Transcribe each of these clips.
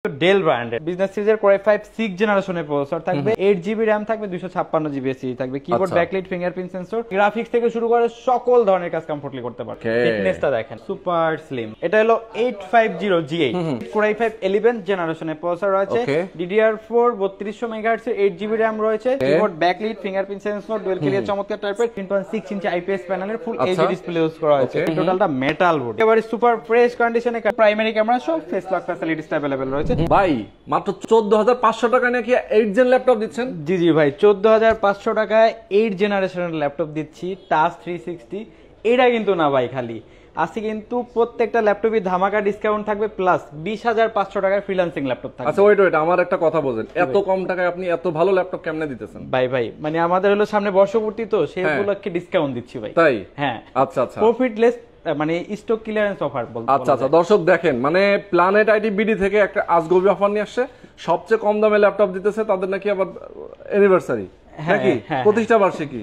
Del ব্র্যান্ডের business সিরিজের core i5 6 জেনারেশনের প্রসেসর থাকবে, 8GB RAM থাকবে, 256GB SSD থাকবে, keyboard backlight fingerprint sensor, graphics থেকে শুরু করে সকল ধরনের কাজ কমফোর্টলি করতে পারবে। ফিটনেসটা দেখেন সুপার স্লিম। এটা হলো 850G8 কোর i5 11 জেনারেশনের প্রসেসর রয়েছে, DDR4 3200 MHz এর 8GB RAM রয়েছে, keyboard backlight fingerprint sensor, dual clear চমৎকার টাইপের 3.6 ইঞ্চি IPS প্যানেলের ফুল HD ডিসপ্লে ইউজ করা হয়েছে। টোটালটা মেটাল বডি, এবারে সুপার ফ্রেশ কন্ডিশনে, প্রাইমারি ক্যামেরা সহ ফেস লক ফ্যাসিলিটিস अवेलेबल রয়েছে। ভাই মাত্র 14500 টাকা নাকি 8 জেন ল্যাপটপ দিচ্ছেন? জি জি ভাই, 14500 টাকায় 8 জেনারেশনের ল্যাপটপ দিচ্ছি, টাচ 360। এটা কিন্তু না ভাই, খালি আজকে কিন্তু প্রত্যেকটা ল্যাপটপই ধামাকা ডিসকাউন্ট থাকবে, প্লাস 20500 টাকায় ফ্রিল্যান্সিং ল্যাপটপ থাকবে। আচ্ছা ওয়েট আমার একটা কথা বলেন, এত কম টাকায় আপনি এত ভালো ল্যাপটপ কেমনে দিতেছেন? ভাই মানে আমাদের হলো সামনে বর্ষপূর্তি, তো সেই উপলক্ষে ডিসকাউন্ট দিচ্ছি ভাই। তাই? হ্যাঁ আচ্ছা আচ্ছা, প্রফিটলেস মানে স্টক ক্লিয়ারেন্স অফার বলতে। আচ্ছা আচ্ছা, দর্শক দেখেন, মানে প্ল্যানেট আইটি বিডি থেকে একটা আজগবি অফার নিয়ে আসছে, সবচেয়ে কম দামে ল্যাপটপ দিতেছে, তাদের নাকি আবার অ্যানিভার্সারি নাকি প্রতিষ্ঠা বার্ষিকী।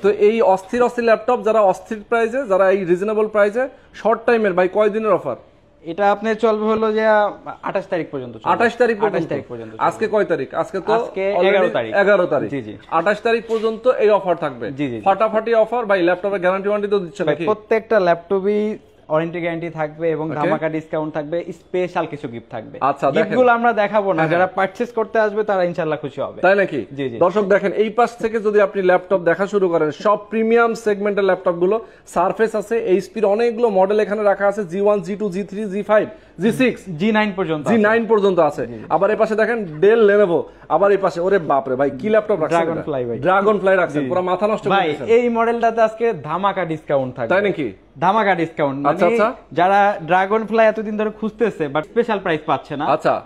তো এই অস্থির ল্যাপটপ, যারা অস্থির প্রাইসে, যারা এই রিজনেবল প্রাইসে শর্ট টাইমের, ভাই কয় দিনের অফার? এটা আপনি চলবে হলো যে 28 তারিখ পর্যন্ত। 28 তারিখ পর্যন্ত। আজকে কয় তারিখ? আজকে তো 11 তারিখ। জি জি, 28 তারিখ পর্যন্ত এই অফার থাকবে। ফাটাফাটি অফার ভাই। ল্যাপটপের গ্যারান্টি ওয়ারেন্টি তো দিচ্ছে নাকি? প্রত্যেকটা ল্যাপটপই ওয়ারেন্টি গ্যারান্টি থাকবে এবং ধামাকা ডিসকাউন্ট থাকবে, স্পেশাল কিছু গিফট থাকবে। আচ্ছা, গিফটগুলো আমরা দেখাবো না, যারা পারচেজ করতে আসবে তারা ইনশাআল্লাহ খুশি হবে। তাই নাকি? জি জি। দর্শক দেখেন, এই পাশ থেকে যদি আপনি ল্যাপটপ দেখা শুরু করেন, সব প্রিমিয়াম সেগমেন্টের ল্যাপটপ গুলো, সারফেস আছে, এইচপির অনেকগুলো মডেল এখানে রাখা আছে, G1 G2 G3 G5 G6 G9 পর্যন্ত আছে। আবার এই পাশে দেখেন ডেল লেনোভো, আবার এই পাশে ওরে বাপ রে ভাই কি ল্যাপটপ রাখছেন? ড্রাগন ফ্লাই রাখছেন, পুরো মাথা নষ্ট করে দিয়েছেন ভাই। এই মডেলটাতে আজকে ধামাকা ডিসকাউন্ট থাকবে। তাই নাকি? ধামাকা ডিসকাউন্ট, মানে যারা ড্রাগন ফ্লাই এতদিন ধরে খুঁজতেছে বাট স্পেশাল প্রাইস পাচ্ছে না,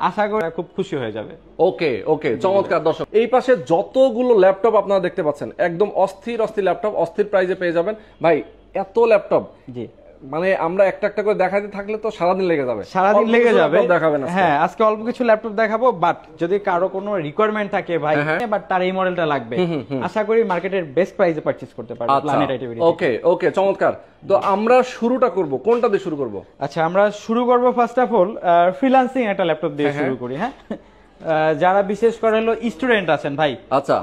আশা করি খুব খুশি হয়ে যাবে। ওকে ওকে, চমৎকার। দর্শক এই পাশে যতগুলো ল্যাপটপ আপনারা দেখতে পাচ্ছেন, একদম অস্থির ল্যাপটপ, অস্থির প্রাইসে পেয়ে যাবেন ভাই। এত ল্যাপটপ, জি মানে আমরা একটা একটা করে দেখাতে থাকলে তো সারাদিন লেগে যাবে। দেখাবেন? হ্যাঁ, আজকে অল্প কিছু ল্যাপটপ দেখাবো, বাট যদি কারো কোনো রিকোয়ারমেন্ট থাকে ভাই, বাট তার এই মডেলটা লাগবে, আশা করি মার্কেটের বেস্ট প্রাইসে পারচেজ করতে পারবে প্ল্যানেট আইটি। ওকে ওকে, চমৎকার। তো আমরা শুরুটা করব কোনটা দিয়ে শুরু করব? আচ্ছা, আমরা শুরু করব ফার্স্ট অফ অল ফ্রিল্যান্সিং একটা ল্যাপটপ দিয়ে শুরু করি। হ্যাঁ, যারা বিশেষ করে হলো স্টুডেন্ট আছেন ভাই,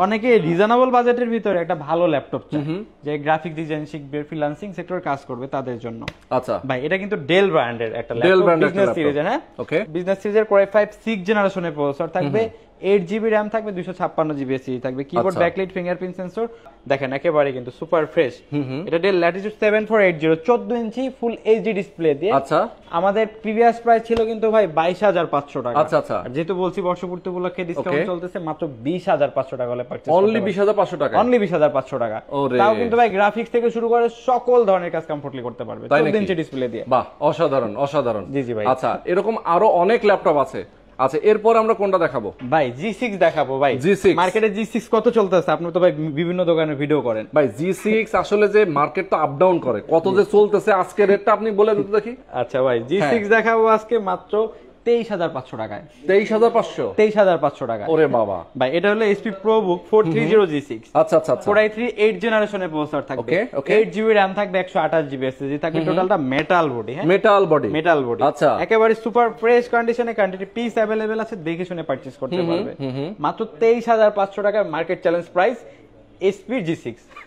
অনেকে রিজনেবল বাজেটের ভিতরে একটা ভালো ল্যাপটপ চায়, যে গ্রাফিক ডিজাইন শিখবে, ফ্রিল্যান্সিং সেক্টরে কাজ করবে তাদের জন্য। আচ্ছা ভাই, এটা কিন্তু ডেল ব্র্যান্ডের একটা ল্যাপটপ, বিজনেস সিরিজের। হ্যাঁ, বিজনেস সিরিজের কোর i5 6 জেনারেশনের প্রসেসর থাকবে, 8GB RAM থাকবে, 256GB SSD থাকবে, কিবোর্ড ব্যাকলাইট ফিঙ্গারপ্রিন্ট সেন্সর, দেখেন একেবারে কিন্তু সুপার ফ্রেশ। এটা ডেল ল্যাটিটিউড 7480 14 ইঞ্চি ফুল এইচডি ডিসপ্লে দিয়ে। আচ্ছা, আমাদের প্রিভিয়াস প্রাইস ছিল কিন্তু ভাই 22500 টাকা। আচ্ছা আচ্ছা, যেহেতু বলছি বর্ষপূর্তি উপলক্ষে ডিসকাউন্ট চলতেছে, মাত্র 20500 টাকা হলে পারচেজ, অনলি 20500 টাকা, অনলি 20500 টাকা। তাও কিন্তু ভাই গ্রাফিক্স থেকে শুরু করে সকল ধরনের কাজ কমফোর্টলি করতে পারবে 14 ইঞ্চি ডিসপ্লে দিয়ে। বাহ, অসাধারণ অসাধারণ। জি জি ভাই। আচ্ছা, এরকম আরো অনেক ল্যাপটপ আছে। আচ্ছা, এরপর আমরা কোনটা দেখাবো ভাই? G6 দেখাবো ভাই। G6 মার্কেটে G6 কত চলতেছে? আপনি তো ভাই বিভিন্ন দোকানে ভিডিও করেন ভাই। G6 আসলে যে মার্কেট তো আপ ডাউন করে, কত যে চলতেছে আজকে রেটটা আপনি বলে দিতে দেখি। আচ্ছা ভাই, G6 দেখাবো আজকে মাত্র 23500 টাকায়। 23500 টাকা। ওরে বাবা ভাই, এটা হলো HP ProBook 430G6। আচ্ছা আচ্ছা, কোর i3 8 জেনারেশনের প্রসেসর থাকবে, 8GB RAM থাকবে, 128GB SSD থাকবে, টোটালটা মেটাল বডি। হ্যাঁ, মেটাল বডি। আচ্ছা, একেবারে সুপার ফ্রেশ কন্ডিশনে, কোয়ান্টিটি পিস अवेलेबल আছে, দেখে শুনে পারচেজ করতে পারবে। মাত্র 23500 টাকায় market challenge price HP G6।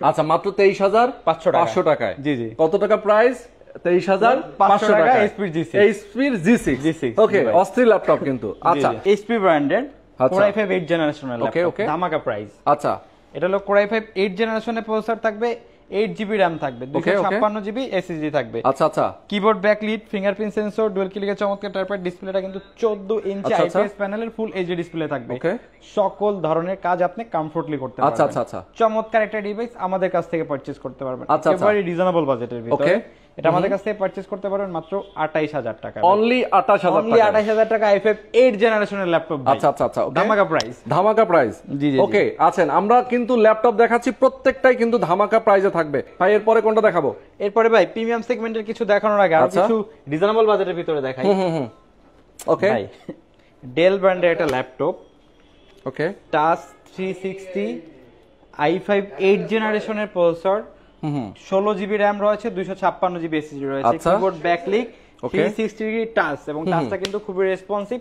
আচ্ছা, মাত্র 23500 টাকায়। জি জি। কত টাকা প্রাইস? 23500 টাকা HP G6। ওকে, অস্থির ল্যাপটপ কিন্তু। আচ্ছা, HP ব্র্যান্ডের কোর i5 8 জেনারেশনের ল্যাপটপ, ধামাকা প্রাইস। আচ্ছা, এটা হলো কোর i5 8 জেনারেশনের প্রসেসর থাকবে, 8GB RAM থাকবে, 256GB SSD থাকবে। আচ্ছা আচ্ছা, keyboard backlight fingerprint sensor, dual clear চমৎকার টাইপের ডিসপ্লেটা কিন্তু 14 ইঞ্চি IPS প্যানেলের ফুল এইচডি ডিসপ্লে থাকবে। সকল ধরনের কাজ আপনি কমফোর্টলি করতে পারবেন। আচ্ছা আচ্ছা আচ্ছা, চমৎকার একটা ডিভাইস আমাদের কাছ থেকে পারচেজ করতে পারবেন একেবারে রিজনেবল বাজেটের ভিতরে। এটা আমাদের কাছ থেকে পারচেজ করতে পারবেন মাত্র 28000 টাকা, অনলি 28000 টাকা i5 8 জেনারেশনের ল্যাপটপ। আচ্ছা আচ্ছা আচ্ছা, ধামাকা প্রাইস। জি জি, ওকে। আছেন, আমরা কিন্তু ল্যাপটপ দেখাচ্ছি, প্রত্যেকটাই কিন্তু ধামাকা প্রাইসে থাকবে। ভাই, এরপরে কোনটা দেখাবো? এরপরে ভাই প্রিমিয়াম সেগমেন্টের কিছু দেখানোর আগে আরো কিছু রিজনেবল বাজেটের ভিতরে দেখাই। ওকে ভাই, ডেল ব্র্যান্ডের একটা ল্যাপটপ, ওকে, টাচ 360 i5 8 জেনারেশনের প্রসেসর, 16GB RAM রয়েছে, 256GB SSD রয়েছে, কিবোর্ড ব্যাকলাইট 360 ডিগ্রি টাচ, এবং টাচটা কিন্তু খুবই রেসপন্সিভ।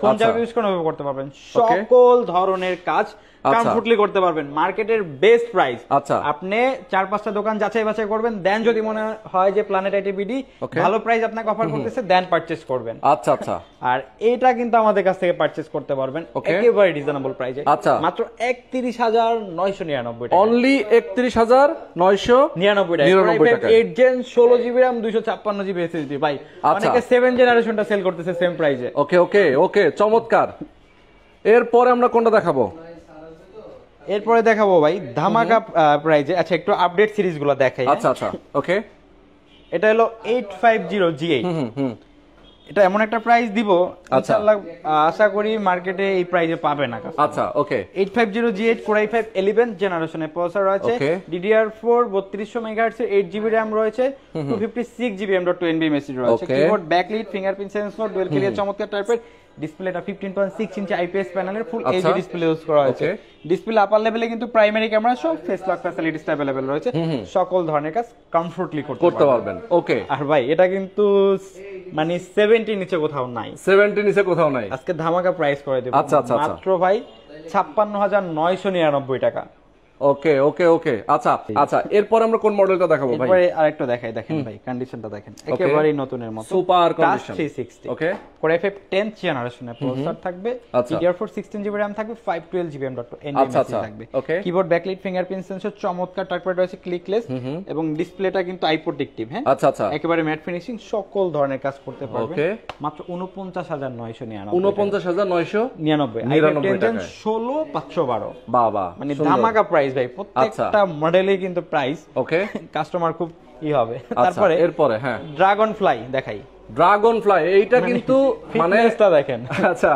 ফোন যা ইউজ করতে পারবেন, সকল ধরনের কাজ কমফোর্টলি করতে পারবেন। মার্কেটের বেস্ট প্রাইস। আপনি 4-5টা দোকান যাচাই বাছাই করবেন, দেন যদি মনে হয় যে প্ল্যানেট আইটি বিডি ভালো প্রাইস আপনাকে অফার করতেছে, দেন পারচেজ করবেন। আচ্ছা আচ্ছা। আর এটা কিন্তু আমাদের কাছ থেকে পারচেজ করতে পারবেন একেবারে রিজনেবল প্রাইসে, মাত্র 31,999 টাকা। অনলি 31,999 টাকা। 8 gen 16 GB RAM 256 GB SSD ভাই, অনেকে 7 জেনারেশনটা সেল করতেছে সেম প্রাইসে। ওকে ওকে ওকে, চমৎকার। এরপরে আমরা কোনটা দেখাবো? এরপরে দেখাবো ভাই ধামাকা প্রাইজে। আচ্ছা, একটু আপডেট সিরিজগুলো দেখাই। আচ্ছা আচ্ছা, ওকে। এটা হলো 850G8। এটা এমন একটা প্রাইস দিব ইনশাআল্লাহ, আশা করি মার্কেটে এই প্রাইসে পাবে না। আচ্ছা, ওকে। 850G8 Core i5 11 জেনারেশনের প্রসেসর রয়েছে, DDR4 3200 MHz এর 8GB RAM রয়েছে, 256GB M.2 NVMe রয়েছে, keyboard backlit, fingerprint sensor, dual clear চমৎকার টাইপের ডিসপ্লেটা 15.6 ইঞ্চি IPS প্যানেলের ফুল এইচডি ডিসপ্লে ইউজ করা হয়েছে। ডিসপ্লে আপার লেভেলে কিন্তু প্রাইমারি ক্যামেরা সহ ফেস লক ফ্যাসিলিটিস अवेलेबल রয়েছে, সকল ধরনের কাজ কমফোর্টলি করতে পারবেন। ওকে। আর ভাই এটা কিন্তু মানে 70 নিচে কোথাও নাই, 70 নিচে কোথাও নাই। আজকে ধামাকা প্রাইস করে দেব মাত্র ভাই 56,999 টাকা। ওকে ওকে ওকে, আচ্ছা আচ্ছা। এরপর আমরা কোন মডেলটা দেখাবো ভাই? এরপরে আরেকটা দেখাই, দেখেন ভাই কন্ডিশনটা দেখেন, একেবারেই নতুনের মতো, সুপার কন্ডিশন। 360 ওকে, Core i5 10th জেনারেশনের প্রসেসর থাকবে, DDR4 16GB RAM থাকবে, 512GB M.2 NVMe থাকবে, কিবোর্ড ব্যাকলাইট, ফিঙ্গারপ্রিন্ট সেন্সর চমৎকার টাইপের রয়েছে, ক্লিকলেস, এবং ডিসপ্লেটা কিন্তু আই প্রোটেক্টিভ। হ্যাঁ, আচ্ছা আচ্ছা, একেবারে ম্যাট ফিনিশিং, সকল ধরনের কাজ করতে পারবে। মাত্র 49,999। 49,999 16,512। বাবা, মানে ধামাকা প্রাইস ভাই, প্রত্যেকটা মডেলে কিন্তু প্রাইস। ওকে, কাস্টমার খুব হবে। তারপরে এরপরে হ্যাঁ, ড্রাগন ফ্লাই দেখাই। ড্রাগন ফ্লাই, এইটা কিন্তু মানে দেখেন। আচ্ছা,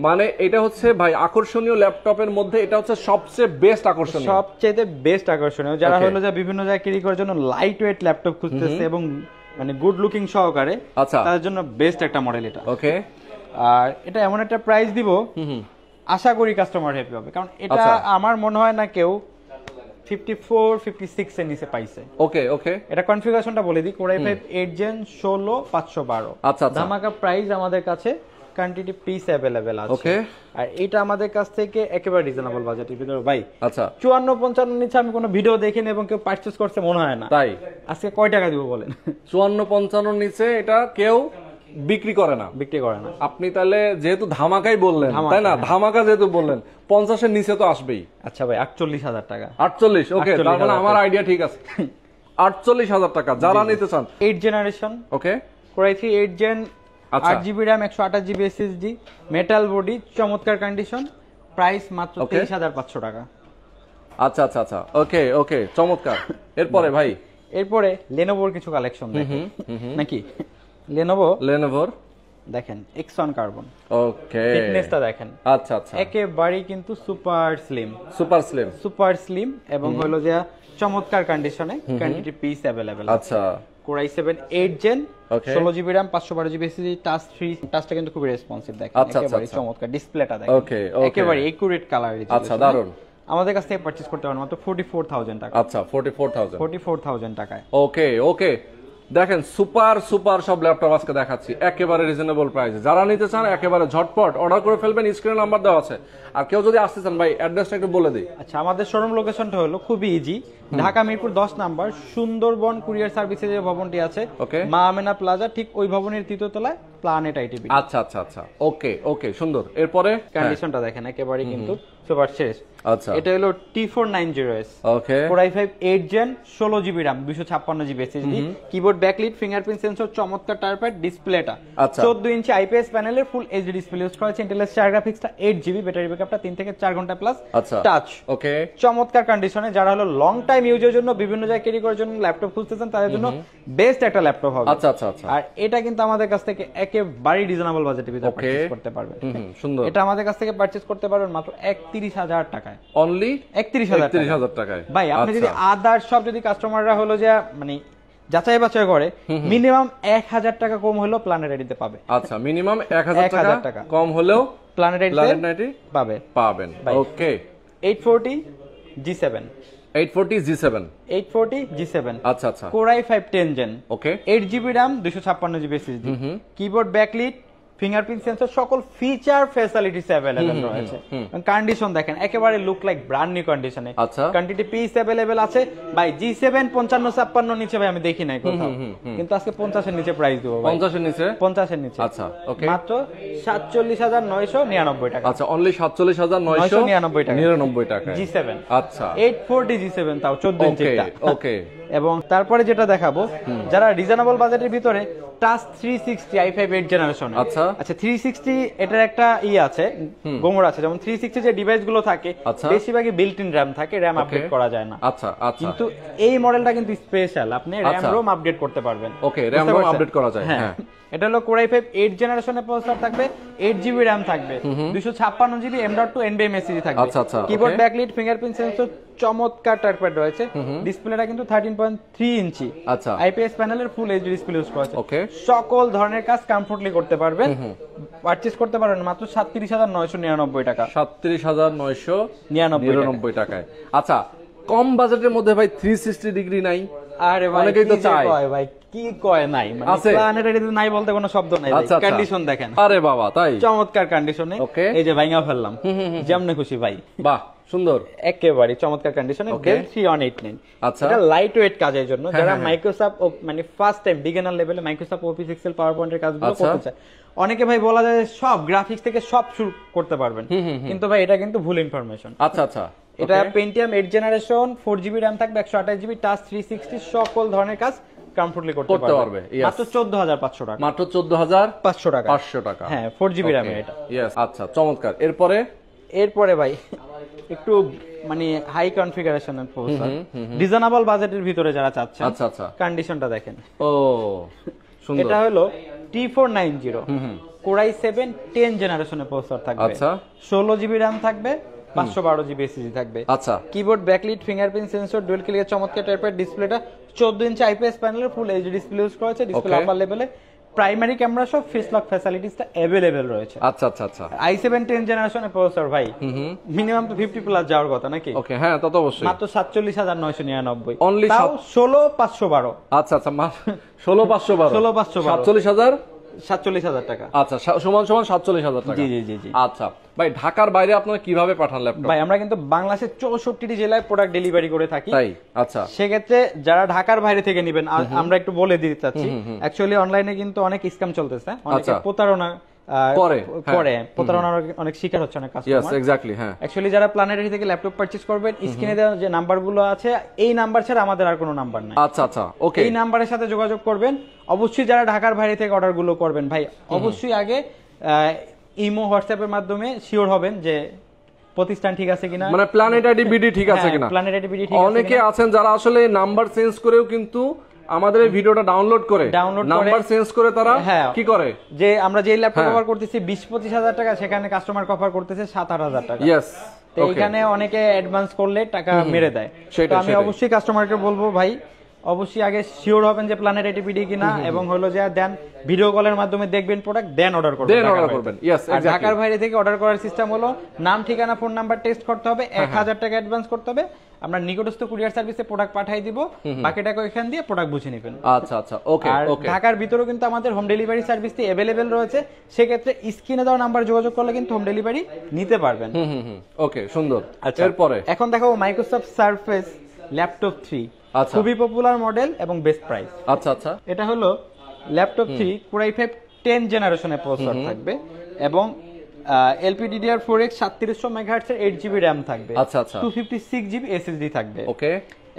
মানে এটা হচ্ছে ভাই আকর্ষণীয় ল্যাপটপের মধ্যে এটা হচ্ছে সবচেয়ে বেস্ট আকর্ষণীয়, সবচেয়ে বেস্ট আকর্ষণীয়। যারা হলো যে বিভিন্ন জায়গায় ক্যারি করার জন্য লাইট ওয়েট ল্যাপটপ খুঁজতেছে এবং মানে গুড লুকিং সহকারে, তাদের জন্য বেস্ট একটা মডেল এটা। ওকে, আর এটা এমন একটা প্রাইস দিব, আশা করি কাস্টমার হ্যাপি হবে, কারণ এটা আমার মনে হয় না কেউ 54-56 এর নিচে পাইছে। ওকে ওকে, এটা কনফিগারেশনটা বলে দিই, Core i5 8 Gen 16,512। আচ্ছা, ধামাকা প্রাইস আমাদের কাছে, কোয়ান্টিটি পিস अवेलेबल আছে। ওকে, আর এটা আমাদের কাছ থেকে একেবারে রিজনেবল বাজেটের ভিতরে ভাই। আচ্ছা, 54-55 নিচে আমি কোনো ভিডিও দেখিনি এবং কেউ পারচেজ করতে মনে হয় না। তাই আজকে কয় টাকা দিব বলেন? 54-55 নিচে এটা কেউ বিক্রি করে না। আপনি তাহলে যেহেতু ধামাকাই বললেন, তাই না, ধামাকা যেহেতু বললেন, 50 এর নিচে তো আসবেই। আচ্ছা ভাই, 48,000 টাকা। 48, ওকে, তার মানে আমার আইডিয়া ঠিক আছে। 48,000 টাকা যারা নিতে চান। 8 জেনারেশন, ওকে, Core i3 8 Gen 8GB RAM 128GB SSD, metal body, চমৎকার কন্ডিশন, প্রাইস মাত্র 23,500 টাকা। আচ্ছা আচ্ছা আচ্ছা, ওকে ওকে, চমৎকার। এরপরে ভাই, এরপরে লেনোভোর কিছু কালেকশন দেখেন নাকি। লেনোভোর দেখেন Xon কার্বন। ওকে, ফিটনেসটা দেখেন। আচ্ছা আচ্ছা, একেবারে কিন্তু সুপার স্লিম এবং হলো যে চমৎকার কন্ডিশনে, কোয়ান্টিটি পিস अवेलेबल। আচ্ছা, Core i7 8 Gen 16GB RAM 512GB SSD, টাচটা কিন্তু খুবই রেসপন্সিভ দেখেন, একেবারে চমৎকার। ডিসপ্লেটা দেখেন, ওকে, একেবারে একুরেট কালার। আচ্ছা, দারুন। আমাদের কাছ থেকে পারচেজ করতে পারেন মাত্র 44,000 টাকা। আচ্ছা, 44,000 টাকায়। ওকে ওকে, দেখেন সুপার সব ল্যাপটপ আজকে দেখাচ্ছি একেবারে রিজনেবল প্রাইসে। যারা নিতে চান একেবারে ঝটপট অর্ডার করে ফেলবেন, স্ক্রিনে নাম্বার দেওয়া আছে। আর কেউ যদি আসতে চান ভাই, অ্যাড্রেসটা একটু বলে দিই। আচ্ছা, আমাদের শোরুম লোকেশনটা হলো খুবই easy, Dhaka Mirpur 10 number Sundarban courier সার্ভিসের যে ভবনটি আছে, মা আমেনা প্লাজা, ঠিক ওই ভবনের 3য় তলায় প্ল্যানেট আইটি বিডি। আচ্ছা আচ্ছা আচ্ছা, ওকে ওকে, সুন্দর। এরপরে কন্ডিশনটা দেখেন, একেবারে কিন্তু সুপার শেষ। আচ্ছা, এটা হলো T490S, ওকে, Core i5 8 Gen 16GB RAM 256GB SSD, keyboard backlit, fingerprint sensor, চমৎকার টাইপের ডিসপ্লেটা 14 ইঞ্চি IPS প্যানেলের ফুল এইচডি ডিসপ্লে ইউজ করা হয়েছে, ইন্টেলের 4 গ্রাফিক্সটা 8GB, ব্যাটারি ব্যাকআপটা 3 থেকে 4 ঘন্টা প্লাস, টাচ। ওকে, চমৎকার কন্ডিশনে। যারা হলো লং টাইম ইউজের জন্য, বিভিন্ন জায়গায় ক্যারি করার জন্য ল্যাপটপ খুঁজতেছেন, তাদের জন্য বেস্ট একটা ল্যাপটপ হবে। আচ্ছা আচ্ছা আচ্ছা, আর এটা কিন্তু আমাদের কাছ থেকে একেবারে রিজনেবল বাজেটের ভিতরে পারচেজ করতে পারবেন। সুন্দর, এটা আমাদের কাছ থেকে পারচেজ করতে পারবেন মাত্র 31,000 টাকায়। অনলি 31,000 টাকায় ভাই। আপনি যদি আদার সব যদি কাস্টমাররা হলো যে মানে যাচাই বাছাই করে, মিনিমাম 1,000 টাকা কম হলেও প্ল্যানেট আইডিতে পাবে। আচ্ছা, মিনিমাম 1,000 টাকা কম হলেও প্ল্যানেট আইডি পাবেন। ওকে, 840 G7 840 G7 আচ্ছা আচ্ছা Core i5 10 Gen ওকে 8GB RAM 256GB SSD keyboard backlit fingerprint sensor সকল ফিচার ফ্যাসিলিটিস अवेलेबल রয়েছে কন্ডিশন দেখেন একেবারে লুক লাইক ব্র্যান্ড নিউ কন্ডিশনে কোয়ান্টিটি পিস अवेलेबल আছে ভাই G7 55 56 নিচে ভাই আমি দেখি নাই কোথাও কিন্তু আজকে 50 এর নিচে প্রাইস দেব ভাই 50 এর নিচে আচ্ছা ওকে মাত্র 47999 টাকা আচ্ছা অনলি 47999 টাকা G7 আচ্ছা 840 G7 তাও 14 ইঞ্চিটা ওকে এবং তারপরে যেটা দেখাবো যারা রিজনেবল বাজেটের ভিতরে টাচ 360 i5 8 জেনারেশন আচ্ছা 360 এটার একটা আছে গোমর আছে যেমন 360 যে ডিভাইস গুলো থাকে বেশিরভাগই বিল্ট ইন RAM থাকে RAM আপডেট করা যায় না আচ্ছা আচ্ছা কিন্তু এই মডেলটা কিন্তু স্পেশাল আপনি RAM ROM আপডেট করতে পারবেন ওকে RAM ROM আপডেট করা যায় হ্যাঁ এটা হলো Core i5 8 জেনারেশনের প্রসেসর থাকবে 8GB RAM থাকবে 256GB M.2 NVMe SSD থাকবে কিবোর্ড ব্যাকলিট ফিঙ্গারপ্রিন্ট সেন্সর চমৎকার টাচপ্যাড রয়েছে ডিসপ্লেটা কিন্তু 13.3 ইঞ্চি আচ্ছা IPS প্যানেলের ফুল এইচডি ডিসপ্লে ইউজ করা আছে ওকে সকল ধরনের কাজ কমফোর্টলি করতে পারবেন পারচেজ করতে পারবেন মাত্র 37999 টাকা 37999 টাকায় আচ্ছা কম বাজেটের মধ্যে ভাই 360 ডিগ্রি নাই আরে ভাই অনেকেই তো চায় ভাই কি কয় নাই মানে প্ল্যানেটারি নাই বলতে কোনো শব্দ নাই কন্ডিশন দেখেন আরে বাবা তাই চমৎকার কন্ডিশনে এই যে ভাঙা ফেললাম যেমনে খুশি ভাই বাহ সুন্দর একেবারে চমৎকার কন্ডিশনে Dell 3189 আচ্ছা এটা লাইট ওয়েট কাজের জন্য যারা মাইক্রোসফট মানে ফার্স্ট টাইম বিগিনার লেভেলে মাইক্রোসফট অফিস এক্সেল পাওয়ারপয়েন্টের কাজগুলো করতে চায় অনেকে ভাই বলা যায় সব গ্রাফিক্স থেকে সব শুরু করতে পারবেন কিন্তু ভাই এটা কিন্তু ভুল ইনফরমেশন আচ্ছা আচ্ছা এটা Pentium 8 জেনারেশন 4GB RAM থাকবে 128GB টাচ 360 সকল ধরনের কাজ কমফোর্টলি করতে পারবে মাত্র 14500 টাকা মাত্র 14500 টাকা 500 টাকা হ্যাঁ 4GB RAM এটা আচ্ছা চমৎকার এরপরে ভাই একটু মানে হাই কনফিগারেশনের প্রসেসর রিজনেবল বাজেটের ভিতরে যারা চাচ্ছেন আচ্ছা আচ্ছা কন্ডিশনটা দেখেন ও সুন্দর এটা হলো T490 Core i7 10 জেনারেশনের প্রসেসর থাকবে আচ্ছা 16GB RAM থাকবে 512GB SSD থাকবে আচ্ছা keyboard backlit fingerprint sensor dual ক্লিকের চমৎকার টাইপের ডিসপ্লেটা 14 ইঞ্চি IPS প্যানেলের ফুল এইচডি ডিসপ্লে ইউজ করা আছে ডিসপ্লে আপার লেভেলে প্রাইমারি ক্যামেরা সহ ফেস লক ফ্যাসিলিটিসটা अवेलेबल রয়েছে আচ্ছা আচ্ছা আচ্ছা i7 10 জেনারেশনের প্রসেসর ভাই মিনিমাম তো 50 প্লাস যাওয়ার কথা নাকি ওকে হ্যাঁ তা তো অবশ্যই মাত্র 47999 অনলি 16512 আচ্ছা আচ্ছা 16512 47000 টাকা আচ্ছা সমান সমান 47000 টাকা জি জি জি জি আচ্ছা ভাই ঢাকার বাইরে আপনারা কিভাবে পাঠান ল্যাপটপ ভাই আমরা কিন্তু বাংলাদেশের 64টি জেলায় প্রোডাক্ট ডেলিভারি করে থাকি তাই আচ্ছা সেক্ষেত্রে যারা ঢাকার বাইরে থেকে নেবেন আমরা একটু বলে দিতে চাচ্ছি অ্যাকচুয়ালি অনলাইনে কিন্তু অনেক স্ক্যাম চলতেছে অনেকে প্রতারণা প্রতারণার অনেক শিকার হচ্ছে অনেক কাস্টমার ইয়েস এক্স্যাক্টলি হ্যাঁ অ্যাকচুয়ালি যারা প্ল্যানেটারি থেকে ল্যাপটপ পারচেজ করবেন স্ক্রিনে দেওয়া যে নাম্বারগুলো আছে এই নাম্বার ছাড়া আমাদের আর কোনো নাম্বার নাই আচ্ছা আচ্ছা ওকে এই নাম্বারের সাথে যোগাযোগ করবেন অবশ্যই যারা ঢাকার বাইরে থেকে অর্ডারগুলো করবেন ভাই অবশ্যই আগে ইমো হোয়াটসঅ্যাপের মাধ্যমে শিওর হবেন যে প্রতিষ্ঠান ঠিক আছে কিনা মানে প্ল্যানেটারি বিডি ঠিক আছে কিনা প্ল্যানেটারি বিডি ঠিক আছে অনেকে আছেন যারা আসলে নাম্বার চেঞ্জ করেও কিন্তু আমাদের এই ভিডিওটা ডাউনলোড করে নাম্বার চেঞ্জ করে তারা কি করে যে আমরা যে ল্যাপটপ কভার করতেছি 20-25 টাকা সেখানে কাস্টমার কভার করতেছে 7-8 টাকা यस তো এখানে অনেকে অ্যাডভান্স করলে টাকা মেরে দেয় তো আমি অবশ্যই কাস্টমারকে বলবো ভাই অবশ্যই আগে শিওর হবেন যে প্ল্যানেটারি বিডি কিনা এবং হলো যে দেন ভিডিও কলের মাধ্যমে দেখবেন প্রোডাক্ট দেন অর্ডার করবেন ইয়েস এক্স্যাক্টলি ঢাকার বাইরে থেকে অর্ডার করার সিস্টেম হলো নাম ঠিকানা ফোন নাম্বার টেক্সট করতে হবে 1000 টাকা অ্যাডভান্স করতে হবে আমরা নিকটস্থ কুরিয়ার সার্ভিসে প্রোডাক্ট পাঠিয়ে দিব বাকি টাকা ওখান দিয়ে প্রোডাক্ট বুঝে নেবেন আচ্ছা আচ্ছা ওকে ওকে ঢাকার ভিতরেও কিন্তু আমাদের হোম ডেলিভারি সার্ভিসটি अवेलेबल রয়েছে সেই ক্ষেত্রে স্ক্রিনে দেওয়া নাম্বার যোগাযোগ করলে কিন্তু হোম ডেলিভারি নিতে পারবেন ওকে সুন্দর এরপরে এখন দেখাবো মাইক্রোসফট সারফেস ল্যাপটপ 3 আচ্ছা খুবই পপুলার মডেল এবং বেস্ট প্রাইস আচ্ছা আচ্ছা এটা হলো ল্যাপটপ 3 Core i5 10 জেনারেশনের প্রসেসর থাকবে এবং LPDDR4X 3700 MHz এর 8GB RAM থাকবে আচ্ছা আচ্ছা 256GB SSD থাকবে ওকে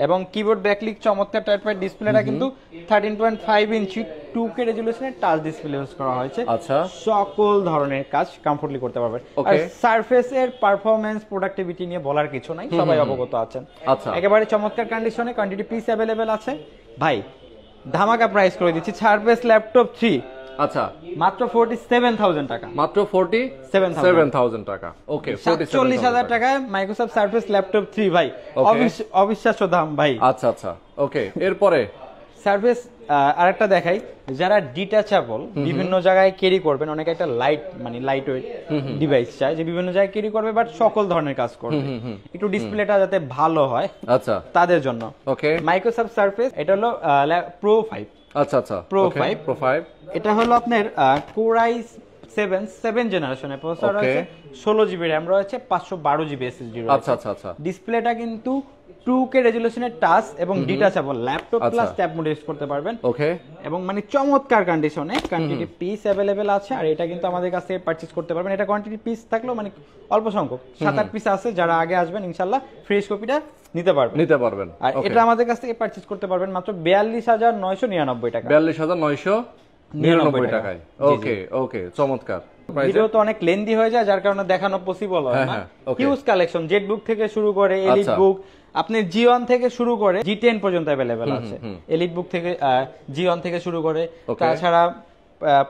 এবং কিবোর্ড ব্যাকলিক চমৎকার টাইপের ডিসপ্লেটা কিন্তু 13.5 ইঞ্চি 2K রেজোলিউশনের টাচ ডিসপ্লে ইউজ করা হয়েছে আচ্ছা সকল ধরনের কাজ কমফোর্টলি করতে পারবেন আর সারফেস এর পারফরম্যান্স প্রোডাক্টিভিটি নিয়ে বলার কিছু নাই সবাই অবগত আছেন আচ্ছা একেবারে চমৎকার কন্ডিশনে কোয়ান্টিটি পিস अवेलेबल আছে ভাই ধামাকা প্রাইস করে দিচ্ছি সারফেস ল্যাপটপ 3 আচ্ছা মাত্র 47000 টাকা মাত্র 47000 টাকা ওকে 44000 টাকায় মাইক্রোসফট সারফেস ল্যাপটপ 3 ভাই অবিশ্বাস্য দাম ভাই আচ্ছা আচ্ছা ওকে এরপরে সার্ভিস আরেকটা দেখাই, যারা ডিটাচেবল বিভিন্ন জায়গায় ক্যারি করবেন, অনেকে একটা লাইট ওয়েট ডিভাইস চায় যে বিভিন্ন জায়গায় ক্যারি করবে বাট সকল ধরনের কাজ করবে, একটু ডিসপ্লেটা যাতে ভালো হয়, আচ্ছা, তাদের জন্য ওকে মাইক্রোসফট সার্ফেস। এটা হলো প্রো 5। আচ্ছা আচ্ছা, প্রো 5। এটা হলো আপনার কোর আই 7 জেনারেশনের প্রসেসর আছে, 16 জিবি র‍্যাম রয়েছে, 512 জিবি এসএসডি রয়েছে। আচ্ছা আচ্ছা আচ্ছা। ডিসপ্লেটা কিন্তু 2K রেজোলিউশনের টাচ এবং detachable laptop plus tab mode use করতে পারবেন। ওকে। এবং মানে চমৎকার কন্ডিশনে, কোয়ান্টিটি পিস अवेलेबल আছে, আর এটা কিন্তু আমাদের কাছে পারচেজ করতে পারবেন। এটা কোয়ান্টিটি পিস থাকলেও মানে অল্প সংখ্যক 7-8 পিস আছে, যারা আগে আসবেন ইনশাআল্লাহ ফ্রেশ কপিটা নিতে পারবেন। আর এটা আমাদের কাছ থেকে পারচেজ করতে পারবেন মাত্র 42999 টাকা। 42999 টাকায়। ওকে ওকে, চমৎকার। ভিডিও তো অনেক লেন্দি হয়ে যায়, যার কারণে দেখানো পসিবল হয় না। হিউজ কালেকশন, জেট বুক থেকে শুরু করে এলিট বুক, আপনি জি1 থেকে শুরু করে জি10 পর্যন্ত अवेलेबल আছে। এলিট বুক থেকে জি1 থেকে শুরু করে, তাছাড়া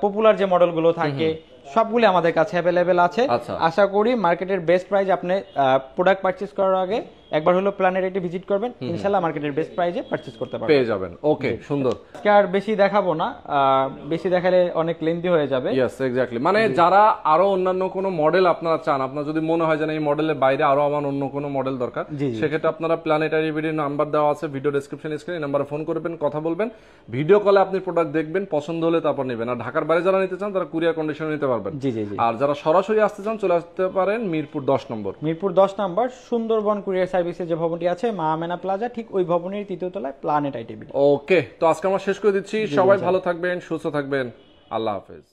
পপুলার যে মডেলগুলো থাকে সবগুলো আমাদের কাছে अवेलेबल আছে। আশা করি মার্কেটের বেস্ট প্রাইস, আপনি প্রোডাক্ট পারচেজ করার আগে একবার হলো প্ল্যানেট ভিজিট করবেন, ইনশাআল্লাহ মার্কেটের বেস্ট প্রাইসে পারচেজ করতে পারবেন, পেয়ে যাবেন। ওকে, সুন্দর। আজকে আর বেশি দেখাবো না, বেশি দেখালে অনেক লেন্দি হয়ে যাবে। Yes, exactly. মানে যারা আরো অন্যান্য কোনো মডেল আপনারা চান, আপনার যদি মনে হয় যে এই মডেলের বাইরে আরো আমার অন্য কোনো মডেল দরকার, সেক্ষেত্রে আপনারা প্ল্যানেটারি ভিডিও নাম্বার দেওয়া আছে ভিডিও ডেসক্রিপশন স্ক্রিনে, নাম্বারে ফোন করবেন, কথা বলবেন, ভিডিও কলে আপনি প্রোডাক্ট দেখবেন, পছন্দ হলে তারপর নেবেন। আর ঢাকার বাইরে যারা নিতে চান তারা কুরিয়ার কন্ডিশনে নিতে পারবেন। জি জি জি। আর যারা সরাসরি আসতে চান চলে আসতে পারেন মিরপুর 10 নম্বর। মিরপুর 10 নম্বর সুন্দরবন কুরিয়ার সার্ভিসের যে ভবনটি আছে মা আমেনা প্লাজা, ঠিক ওই ভবনের 3য় তলায় প্ল্যানেট আইটিভি। ওকে, তো আজকে আমরা শেষ করে দিচ্ছি। সবাই ভালো থাকবেন, সুস্থ থাকবেন, আল্লাহ হাফেজ।